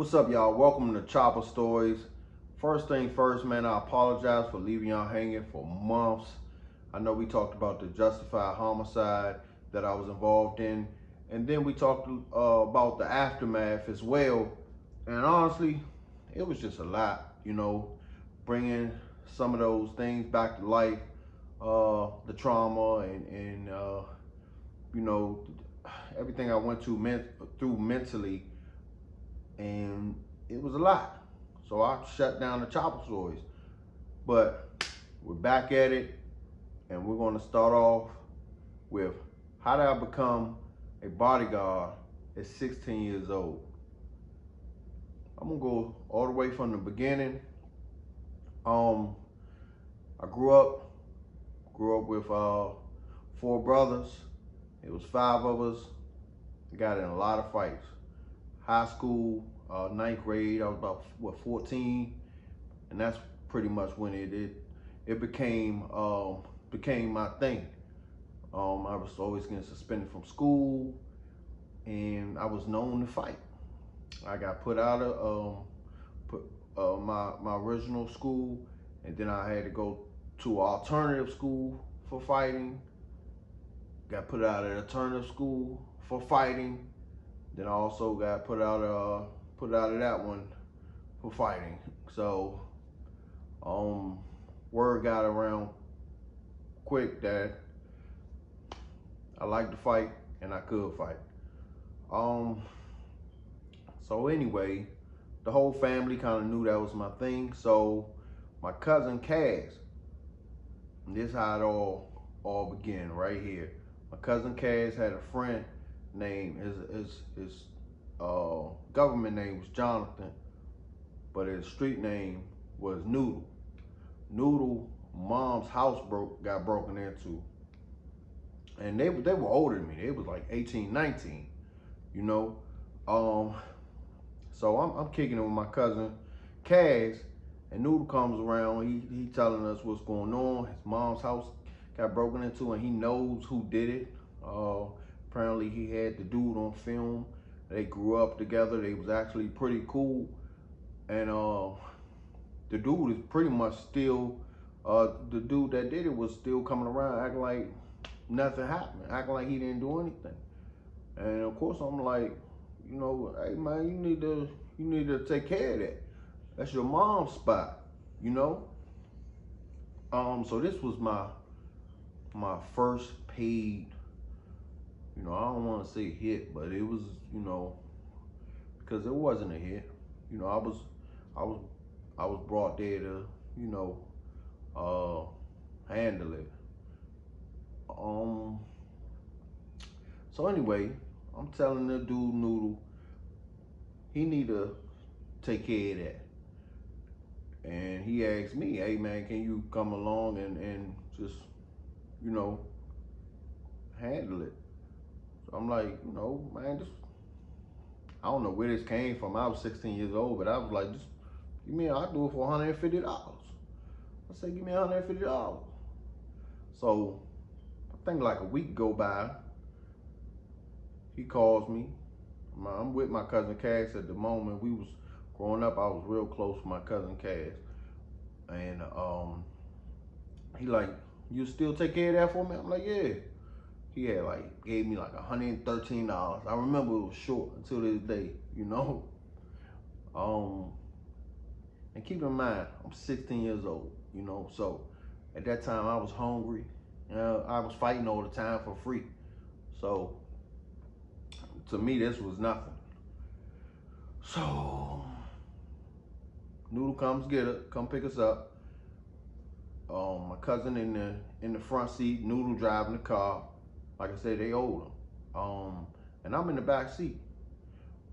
What's up, y'all? Welcome to Choppa Stories. First thing first, man, I apologize for leaving y'all hanging for months. I know we talked about the justified homicide that I was involved in, and then we talked about the aftermath as well. And honestly, it was just a lot, bringing some of those things back to life, the trauma and everything I went through mentally. And it was a lot. So I shut down the Choppa Stories. But we're back at it, and we're going to start off with how did I become a bodyguard at 16 years old. I'm going to go all the way from the beginning. I grew up with 4 brothers. It was 5 of us. We got in a lot of fights. High school, 9th grade, I was about 14, and that's pretty much when it became my thing. I was always getting suspended from school, and I was known to fight. I got put out of my original school, and then I had to go to an alternative school for fighting. Got put out of an alternative school for fighting. Then I also got put out of that one for fighting. So word got around quick that I liked to fight and I could fight. So anyway, the whole family kind of knew that was my thing. So my cousin Kaz, and this is how it all began right here. My cousin Kaz had a friend named, his government name was Jonathan, but his street name was Noodle. Noodle mom's house got broken into, and they were older than me. They was like 18, 19, So I'm kicking it with my cousin Kaz, and Noodle comes around. He telling us what's going on. His mom's house got broken into, and he knows who did it. Apparently he had the dude on film. They grew up together. They was actually pretty cool. And the dude is pretty much still, the dude that did it was still coming around acting like nothing happened, acting like he didn't do anything. And of course I'm like, hey man, you need to take care of that. That's your mom's spot, So this was my first paid, I don't want to say hit, but it was, because it wasn't a hit. I was brought there to, handle it. So anyway, I'm telling the dude Noodle, he need to take care of that. And he asked me, hey man, can you come along and just, handle it? I'm like, man, I don't know where this came from. I was 16 years old, but I was like, just give me, I'll do it for $150. I said, give me $150. So I think like a week go by, he calls me. I'm with my cousin Cass at the moment. We was growing up, I was real close with my cousin Cass. And he like, you still take care of that for me? I'm like, yeah. He had gave me like $113. I remember it was short until this day, And keep in mind, I'm 16 years old, so at that time I was hungry. I was fighting all the time for free. So to me, this was nothing. So Noodle comes come pick us up. My cousin in the front seat, Noodle driving the car. Like I said, they older. And I'm in the back seat.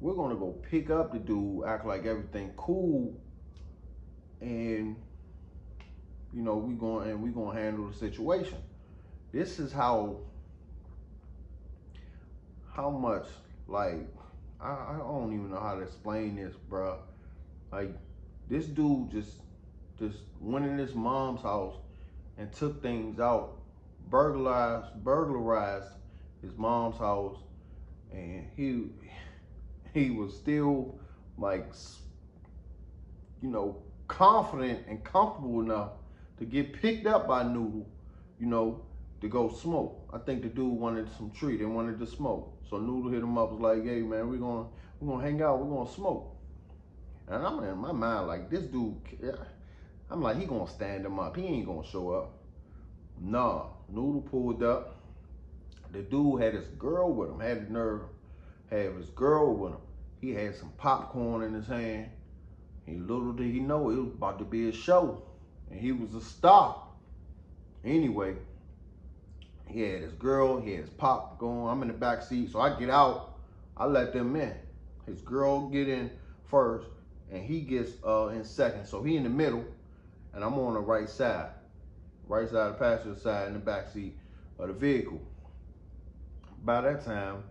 We're gonna go pick up the dude, act like everything cool, and we gonna handle the situation. This is how much, like, I don't even know how to explain this, bruh. Like, this dude just went in his mom's house and took things out, burglarized his mom's house, and he was still like, you know, confident and comfortable enough to get picked up by Noodle, you know, to go smoke. I think the dude wanted some treat and wanted to smoke. So Noodle hit him up, was like, hey man, we're gonna hang out, we're gonna smoke. And I'm in my mind like, this dude, I'm like, he gonna stand him up. He ain't gonna show up. Nah, Noodle pulled up. The dude had his girl with him, had the nerve, had his girl with him. He had some popcorn in his hand. Little did he know, it was about to be a show. And he was a star. Anyway, he had his girl, he had his pop going. I'm in the back seat, so I get out. I let them in. His girl get in first, and he gets in second. So he in the middle, and I'm on the right side of the passenger side in the back seat of the vehicle. By that time,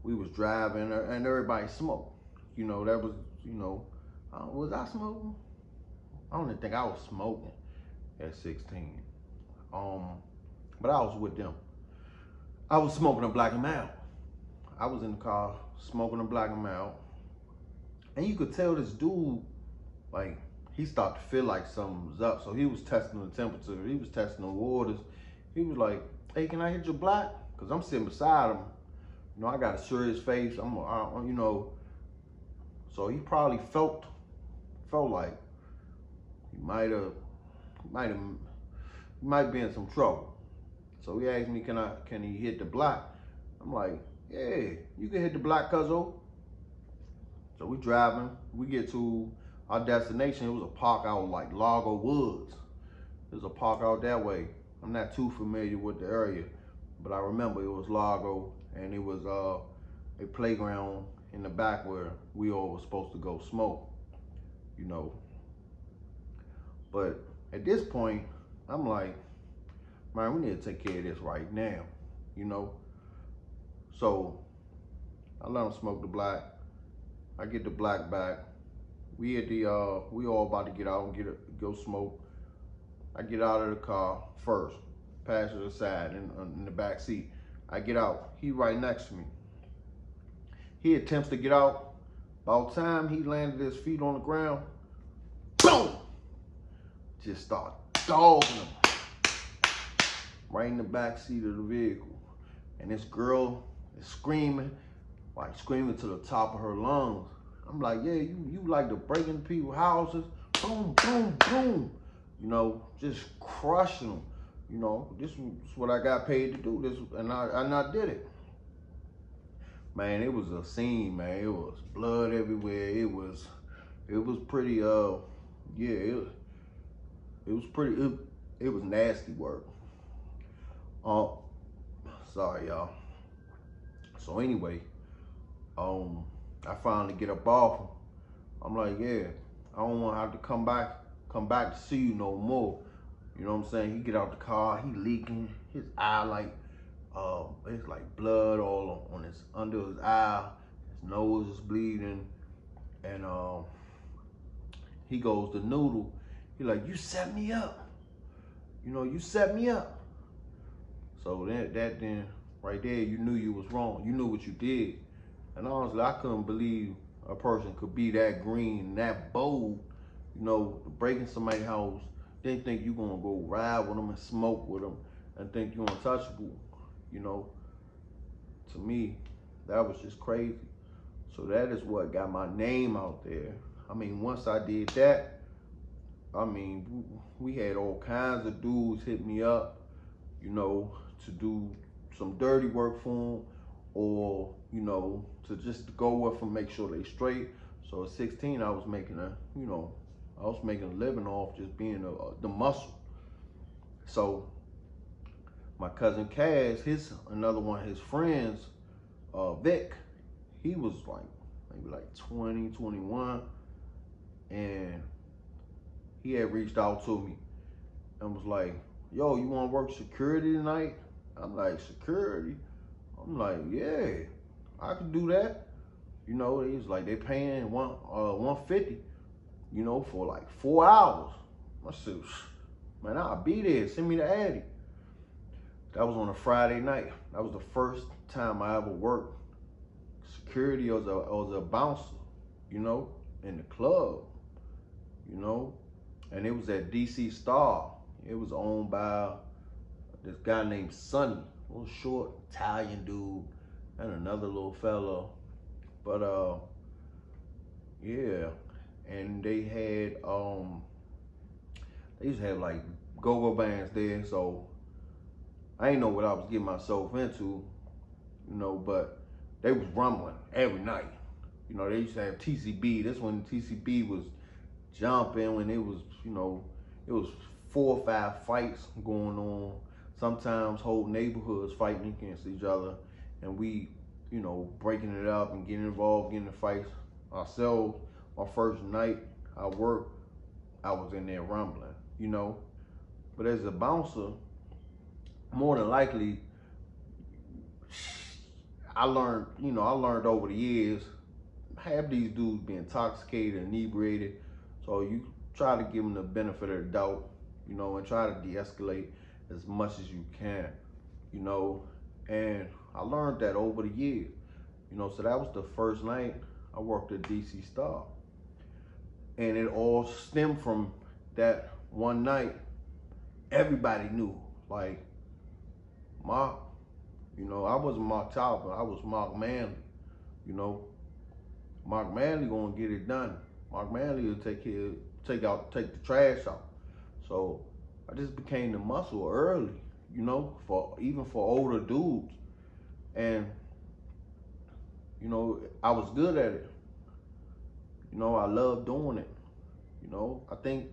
we was driving, and everybody smoked. You know, that was, you know, was I smoking? I don't even think I was smoking at 16. But I was with them. I was smoking a black and mild. I was in the car smoking a black and mild. And you could tell this dude, like, he started to feel like something was up. So he was testing the temperature. He was testing the waters. He was like, hey, can I hit your black? Because I'm sitting beside him. You know, I got to assure his face. You know, so he probably felt like he might be in some trouble. So he asked me, can he hit the black? I'm like, yeah, you can hit the black, cuzzo. So we driving, we get to our destination. It was a park out like Largo Woods. It was a park out that way. I'm not too familiar with the area, but I remember it was Largo, and it was a playground in the back where we all were supposed to go smoke, you know. But at this point, I'm like, man, we need to take care of this right now, you know? So I let him smoke the black. I get the black back. We all about to get out and go smoke. I get out of the car first, passenger side in the back seat. I get out, he right next to me. He attempts to get out. About time he landed his feet on the ground, boom! Just start dogging him right in the back seat of the vehicle. And this girl is screaming, like screaming to the top of her lungs. I'm like, yeah, you like to break into people's houses, boom, boom, boom. You know, just crushing them. You know, this is what I got paid to do. And I did it. Man, it was a scene, man. It was blood everywhere. It was pretty, yeah, it was nasty work. Sorry, y'all. So anyway, I finally get up off him. I'm like, yeah, I don't want to have to come back to see you no more. You know what I'm saying? He get out the car, he leaking, his eye like, it's like blood all on under his eye, his nose is bleeding, and he goes to Noodle. He like, you set me up. You know, you set me up. So then right there, you knew you was wrong. You knew what you did. And honestly, I couldn't believe a person could be that green, that bold, you know, breaking somebody's house, then think you gonna go ride with them and smoke with them and think you untouchable, you know. To me, that was just crazy. So that is what got my name out there. I mean, once I did that, I mean, we had all kinds of dudes hit me up, you know, to do some dirty work for them, or, you know, to just go with them, make sure they straight. So at 16, I was making a living off just being the muscle. So my cousin Cass, another one of his friends, Vic, he was like maybe like 20, 21, and he had reached out to me and was like, yo, you want to work security tonight? I'm like, security? I'm like, yeah, I could do that. You know, he's like, they paying $150, you know, for like 4 hours. I said, man, I'll be there. Send me the Addy. That was on a Friday night. That was the first time I ever worked security as a bouncer, you know. in the club, you know, and it was at DC Star. It was owned by this guy named Sonny, a little short Italian dude, and another little fella. But yeah, and they used to have like go-go bands there, so I didn't know what I was getting myself into, you know, but they was rumbling every night. You know, they used to have TCB. This when TCB was jumping, when it was, you know, it was 4 or 5 fights going on. Sometimes whole neighborhoods fighting against each other, and we, you know, breaking it up and getting involved, getting in fights ourselves. My first night I worked, I was in there rumbling, you know. But as a bouncer, more than likely, I learned over the years, half these dudes be intoxicated, inebriated, so you try to give them the benefit of the doubt, you know, and try to de-escalate as much as you can, you know. And I learned that over the years, you know. So that was the first night I worked at DC Star, and it all stemmed from that one night. Everybody knew, like, Mark, you know, I wasn't Mark Choppa, I was Mark Manley, you know. Mark Manley gonna get it done. Mark Manley will take the trash out. So I just became the muscle early, you know, even for older dudes. And, you know, I was good at it. You know, I loved doing it. You know, I think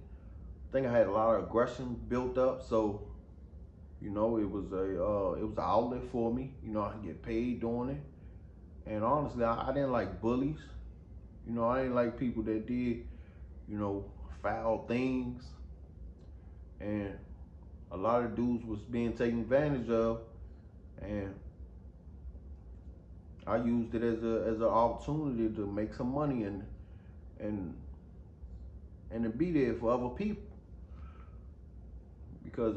I had a lot of aggression built up, so, you know, it was an outlet for me. You know, I could get paid doing it. And honestly, I didn't like bullies. You know, I didn't like people that did, you know, foul things. And a lot of dudes was being taken advantage of, and I used it as an opportunity to make some money and to be there for other people. Because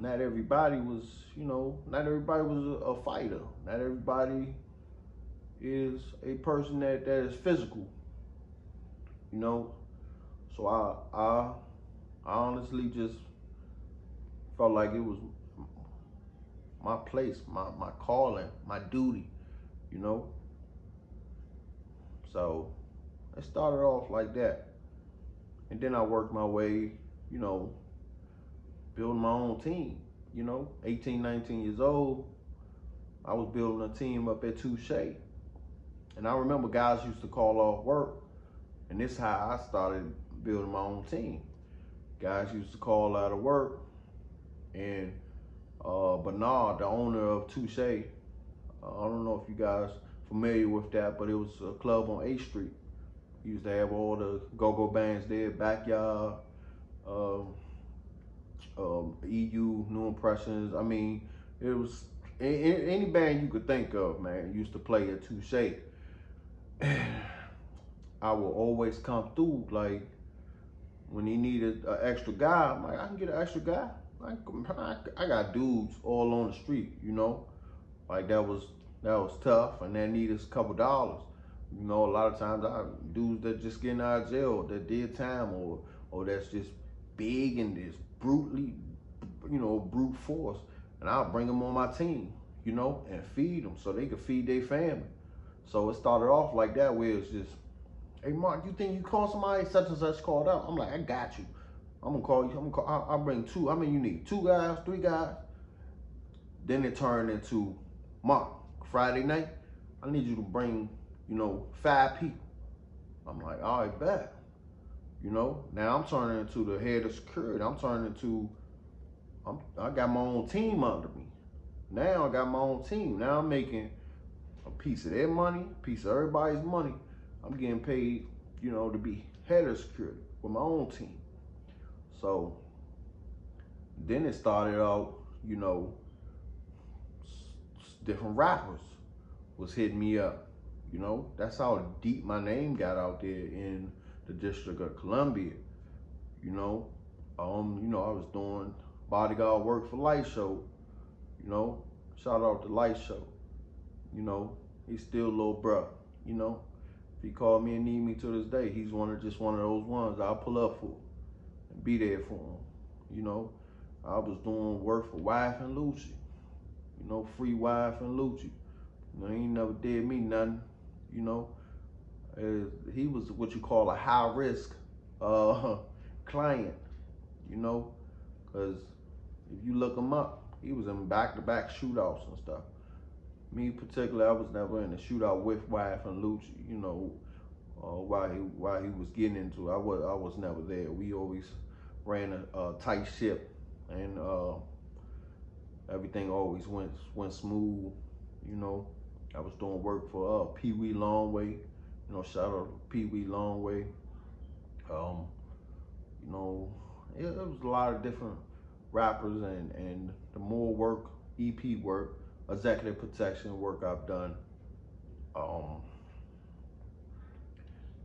not everybody was, you know, not everybody was a fighter. Not everybody is a person that is physical, you know. So I honestly just felt like it was my place, my calling, my duty, you know. So it started off like that. And then I worked my way, you know, building my own team, you know. 18, 19 years old, I was building a team up at Touche. And I remember guys used to call off work, and this is how I started building my own team. Guys used to call out of work, and Bernard, the owner of Touche, I don't know if you guys familiar with that, but it was a club on 8th Street. He used to have all the go-go bands there, Backyard, EU, New Impressions. I mean, it was any band you could think of, man, used to play at Touche. I will always come through, like, when he needed an extra guy, I'm like, I can get an extra guy. I got dudes all on the street, you know, like that was tough, and they needed a couple dollars. You know, a lot of times dudes that just getting out of jail, that did time, or that's just big and just brutally, you know, brute force, and I'll bring them on my team, you know, and feed them so they could feed their family. So it started off like that, where it's just, hey Mark, you think you call somebody such and such called out? I'm like, I got you. I'm gonna call you. I'll bring 2. I mean, you need 2 guys, 3 guys. Then it turned into, Mark, Friday night, I need you to bring, you know, 5 people. I'm like, all right, bet. You know, now I'm turning into the head of security. I'm turning into, I got my own team under me. Now I got my own team. Now I'm making a piece of their money, a piece of everybody's money. I'm getting paid, you know, to be head of security with my own team. So then it started out, you know, different rappers was hitting me up. You know, that's how deep my name got out there in the District of Columbia. You know, I was doing bodyguard work for Light Show. You know, shout out to Light Show. You know, he's still a little bruh. You know, If he called me and need me to this day, he's just one of those ones I'll pull up for and be there for him. You know, I was doing work for Wife and Lucci. You know, free Wife and Lucci. You know, he ain't never did me nothing. You know, he was what you call a high risk client. You know, because if you look him up, he was in back-to-back shootouts and stuff. Me particularly, I was never in a shootout with Wife and Lucci. You know, while he was getting into it, I was never there. We always ran a tight ship, and everything always went smooth. You know, I was doing work for Pee Wee Longway. You know, shout out to Pee Wee Longway. You know, it was a lot of different rappers, and the more work, EP work, executive protection work I've done,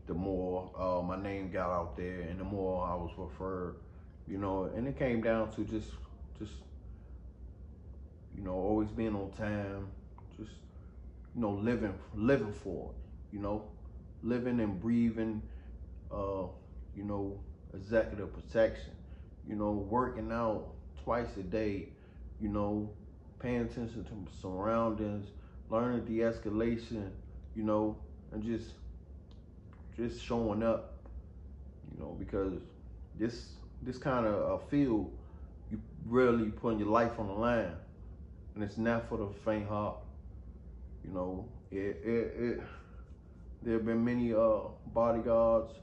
the more my name got out there, and the more I was referred. You know, and it came down to just you know, always being on time, just, you know, living for it. You know, living and breathing. You know, executive protection. You know, working out twice a day. You know, paying attention to surroundings, learning de-escalation. You know, and just showing up. You know, because this kind of field, you really putting your life on the line, and it's not for the faint heart. You know, there have been many bodyguards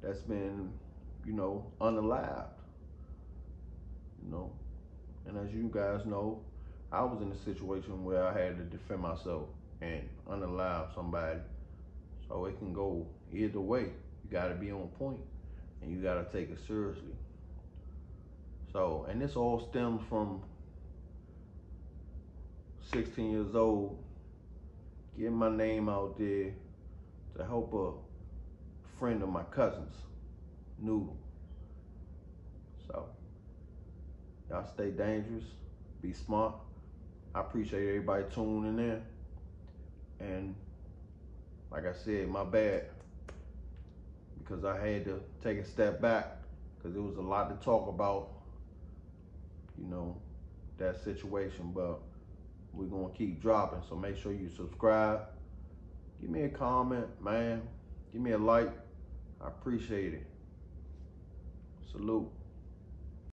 that's been, you know, unalived. You know, and as you guys know, I was in a situation where I had to defend myself and unalive somebody. So it can go either way. You gotta be on point, and you gotta take it seriously. So, and this all stems from 16 years old, getting my name out there to help a friend of my cousin's, Noodle. So, y'all stay dangerous, be smart. I appreciate everybody tuning in. And like I said, my bad, because I had to take a step back, because there was a lot to talk about, you know, that situation. But we're gonna keep dropping, so make sure you subscribe. Give me a comment, man. Give me a like. I appreciate it. Salute.